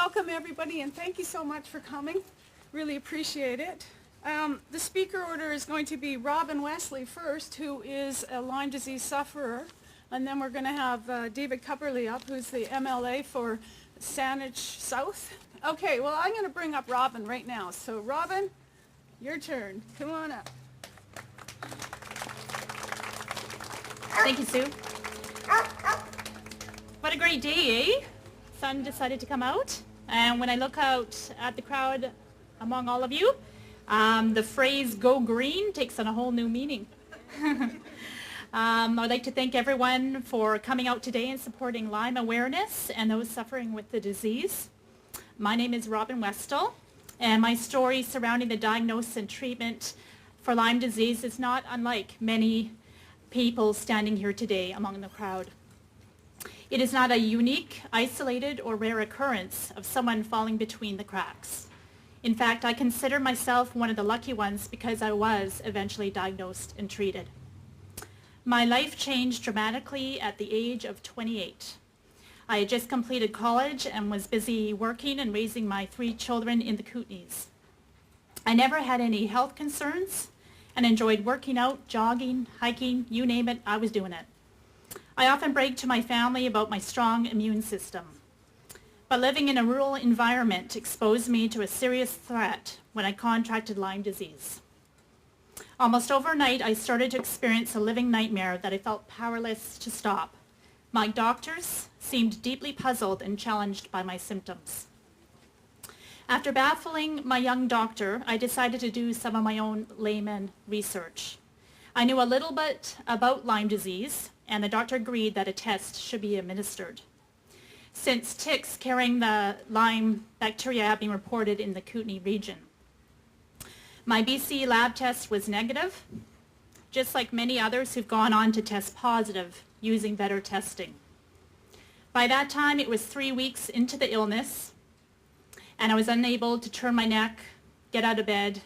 welcome everybody, and thank you so much for coming. Really appreciate it. The speaker order is going to be Robin Wesley first, who is a Lyme disease sufferer, and then we're going to have David Cupperly up, who's the MLA for Saanich South. Okay, well, I'm going to bring up Robin right now. So Robin, your turn. Come on up. Thank you, Sue. What a great day, eh? Sun decided to come out, and when I look out at the crowd among all of you, the phrase "go green" takes on a whole new meaning. I'd like to thank everyone for coming out today and supporting Lyme awareness and those suffering with the disease. My name is Robin Westall, and my story surrounding the diagnosis and treatment for Lyme disease is not unlike many people standing here today among the crowd. It is not a unique, isolated, or rare occurrence of someone falling between the cracks. In fact, I consider myself one of the lucky ones because I was eventually diagnosed and treated. My life changed dramatically at the age of 28. I had just completed college and was busy working and raising my 3 children in the Kootenays. I never had any health concerns and enjoyed working out, jogging, hiking, you name it, I was doing it. I often brag to my family about my strong immune system. But living in a rural environment exposed me to a serious threat when I contracted Lyme disease. Almost overnight, I started to experience a living nightmare that I felt powerless to stop. My doctors seemed deeply puzzled and challenged by my symptoms. After baffling my young doctor, I decided to do some of my own layman research. I knew a little bit about Lyme disease, and the doctor agreed that a test should be administered. Since ticks carrying the Lyme bacteria have been reported in the Kootenay region. My BC lab test was negative, just like many others who've gone on to test positive using better testing. By that time, it was 3 weeks into the illness, and I was unable to turn my neck, get out of bed,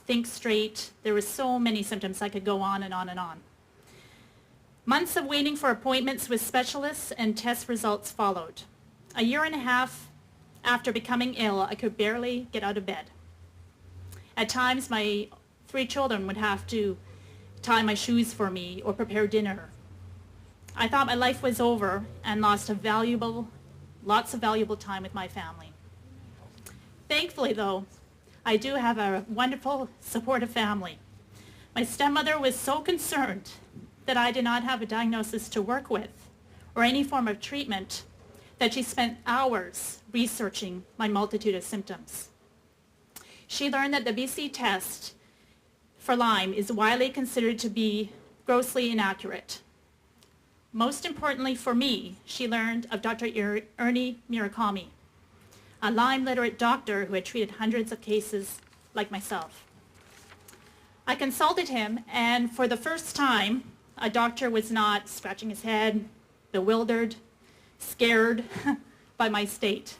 think straight. There were so many symptoms I could go on and on and on. Months of waiting for appointments with specialists and test results followed. A year and a half after becoming ill, I could barely get out of bed. At times, my 3 children would have to tie my shoes for me or prepare dinner. I thought my life was over and lost lots of valuable time with my family. Thankfully, though, I do have a wonderful, supportive family. My stepmother was so concerned that I did not have a diagnosis to work with or any form of treatment that she spent hours researching my multitude of symptoms. She learned that the BC test for Lyme is widely considered to be grossly inaccurate. Most importantly for me, she learned of Dr. Ernie Murakami, a Lyme Literate doctor who had treated hundreds of cases like myself. I consulted him, and for the first time, a doctor was not scratching his head, bewildered, scared by my state.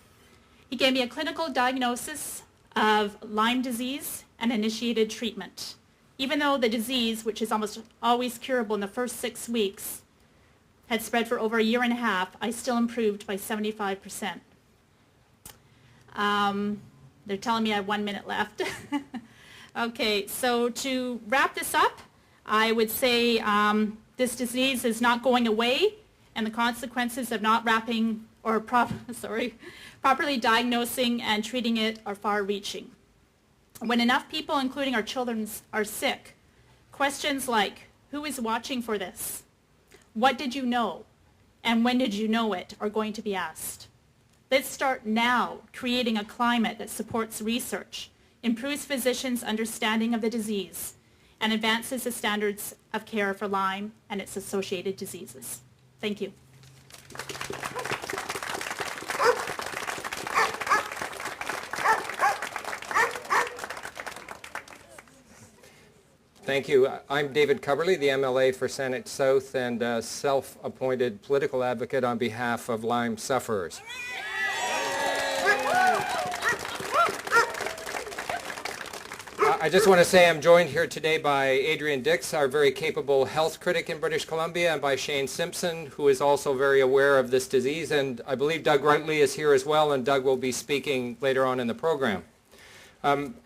He gave me a clinical diagnosis of Lyme disease and initiated treatment. Even though the disease, which is almost always curable in the first 6 weeks, had spread for over a year and a half, I still improved by 75%. They're telling me I have 1 minute left. Okay, so to wrap this up, I would say this disease is not going away, and the consequences of not properly diagnosing and treating it are far-reaching. When enough people, including our children, are sick, questions like, who is watching for this? What did you know? And when did you know it are going to be asked. Let's start now creating a climate that supports research, improves physicians' understanding of the disease, and advances the standards of care for Lyme and its associated diseases. Thank you. Thank you. I'm David Cupperly, the MLA for Saanich South and self-appointed political advocate on behalf of Lyme sufferers. I just want to say I'm joined here today by Adrian Dix, our very capable health critic in British Columbia, and by Shane Simpson, who is also very aware of this disease. And I believe Doug Routley is here as well, and Doug will be speaking later on in the program.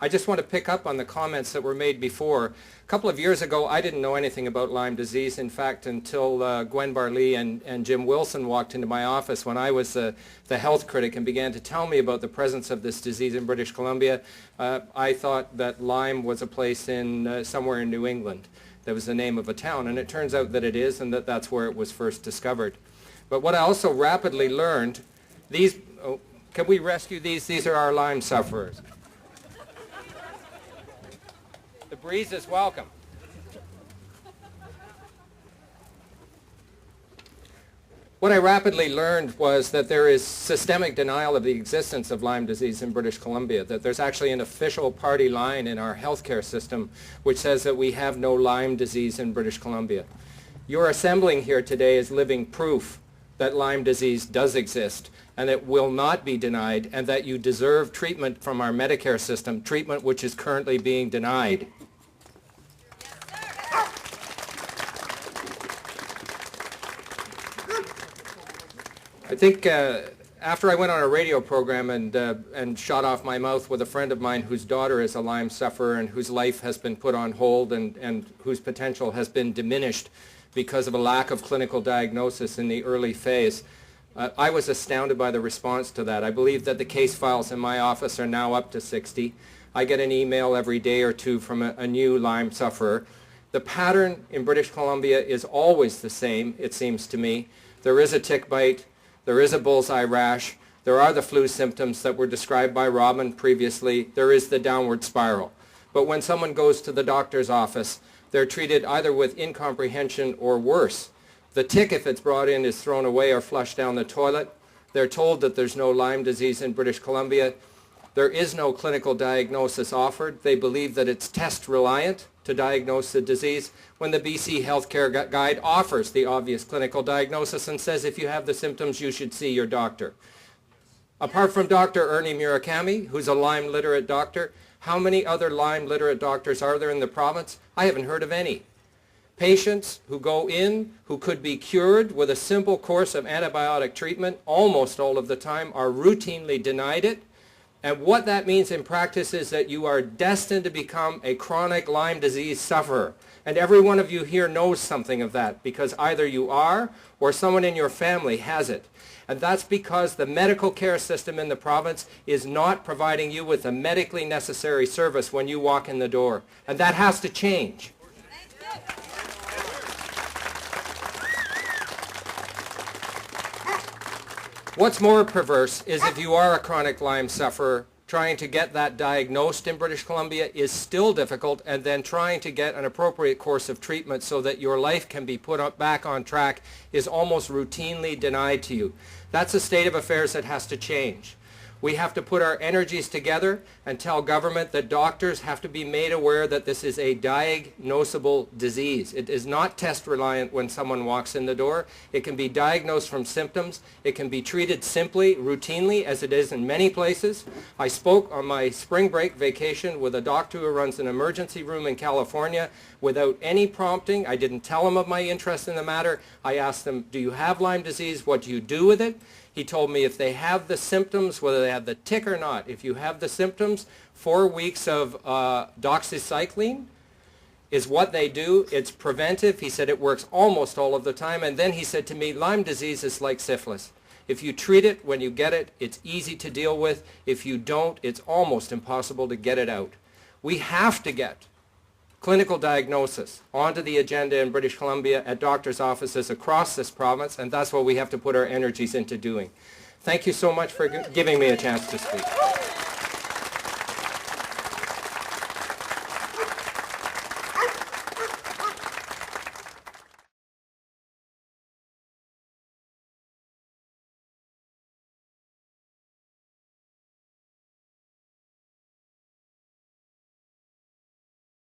I just want to pick up on the comments that were made before. A couple of years ago, I didn't know anything about Lyme disease, in fact, until Gwen Barley and Jim Wilson walked into my office when I was the health critic and began to tell me about the presence of this disease in British Columbia. I thought that Lyme was a place in somewhere in New England. That was the name of a town, and it turns out that it is, and that's where it was first discovered. But what I also rapidly learned, can we rescue these? These are our Lyme sufferers. The breeze is welcome. What I rapidly learned was that there is systemic denial of the existence of Lyme disease in British Columbia, that there's actually an official party line in our healthcare system which says that we have no Lyme disease in British Columbia. Your assembling here today is living proof that Lyme disease does exist and it will not be denied, and that you deserve treatment from our Medicare system, treatment which is currently being denied. I think after I went on a radio program and shot off my mouth with a friend of mine whose daughter is a Lyme sufferer and whose life has been put on hold and whose potential has been diminished because of a lack of clinical diagnosis in the early phase, I was astounded by the response to that. I believe that the case files in my office are now up to 60. I get an email every day or two from a new Lyme sufferer. The pattern in British Columbia is always the same, it seems to me. There is a tick bite. There is a bullseye rash. There are the flu symptoms that were described by Robin previously. There is the downward spiral. But when someone goes to the doctor's office, they're treated either with incomprehension or worse. The tick, if it's brought in, is thrown away or flushed down the toilet. They're told that there's no Lyme disease in British Columbia. There is no clinical diagnosis offered. They believe that it's test reliant to diagnose the disease, when the BC Healthcare Guide offers the obvious clinical diagnosis and says if you have the symptoms, you should see your doctor. Apart from Dr. Ernie Murakami, who's a Lyme Literate doctor, how many other Lyme Literate doctors are there in the province? I haven't heard of any. Patients who go in, who could be cured with a simple course of antibiotic treatment, almost all of the time are routinely denied it. And what that means in practice is that you are destined to become a chronic Lyme disease sufferer. And every one of you here knows something of that, because either you are or someone in your family has it. And that's because the medical care system in the province is not providing you with the medically necessary service when you walk in the door. And that has to change. What's more perverse is if you are a chronic Lyme sufferer, trying to get that diagnosed in British Columbia is still difficult, and then trying to get an appropriate course of treatment so that your life can be put back on track is almost routinely denied to you. That's a state of affairs that has to change. We have to put our energies together and tell government that doctors have to be made aware that this is a diagnosable disease. It is not test reliant when someone walks in the door. It can be diagnosed from symptoms. It can be treated simply, routinely, as it is in many places. I spoke on my spring break vacation with a doctor who runs an emergency room in California without any prompting. I didn't tell him of my interest in the matter. I asked him, do you have Lyme disease? What do you do with it? He told me if they have the symptoms, whether they have the tick or not, if you have the symptoms, 4 weeks of doxycycline is what they do. It's preventive. He said it works almost all of the time. And then he said to me, Lyme disease is like syphilis. If you treat it when you get it, it's easy to deal with. If you don't, it's almost impossible to get it out. We have to get clinical diagnosis onto the agenda in British Columbia at doctors' offices across this province, and that's what we have to put our energies into doing. Thank you so much for giving me a chance to speak.